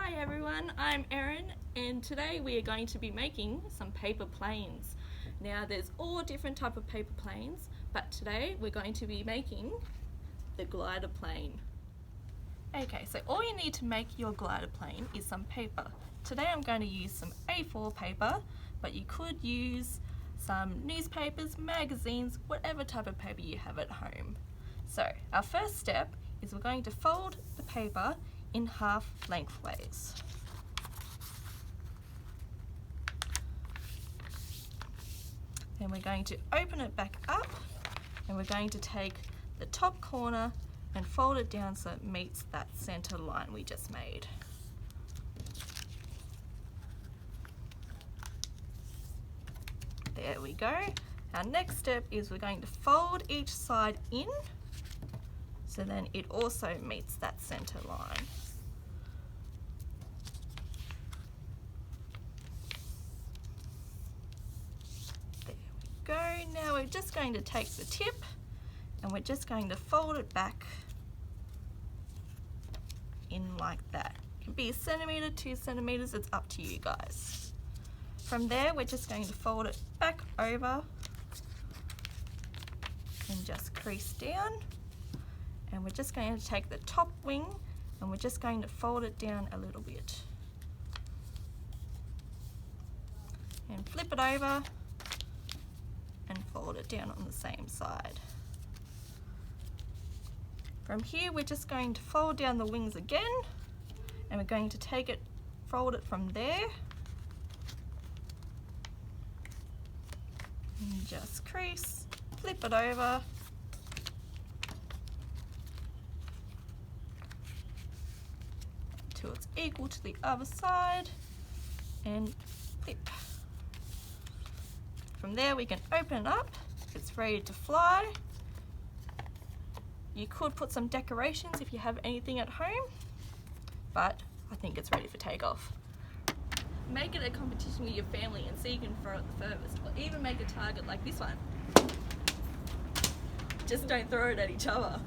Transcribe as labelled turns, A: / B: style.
A: Hi everyone, I'm Erin and today we are going to be making some paper planes. Now there's all different type of paper planes, but today we're going to be making the glider plane. Okay, so all you need to make your glider plane is some paper. Today I'm going to use some A4 paper, but you could use some newspapers, magazines, whatever type of paper you have at home. So our first step is we're going to fold the paper in half lengthways. Then we're going to open it back up and we're going to take the top corner and fold it down so it meets that center line we just made. There we go. Our next step is we're going to fold each side in so then it also meets that center line. There we go. Now we're just going to take the tip and we're just going to fold it back in like that. It can be a centimeter, 2 centimeters, it's up to you guys. From there we're just going to fold it back over and just crease down. And we're just going to take the top wing and we're just going to fold it down a little bit. And flip it over and fold it down on the same side. From here we're just going to fold down the wings again and we're going to take it, fold it from there and just crease, flip it over till it's equal to the other side and flip. From there we can open it up, it's ready to fly. You could put some decorations if you have anything at home, but I think it's ready for takeoff. Make it a competition with your family and see who can throw it the furthest, or even make a target like this one. Just don't throw it at each other.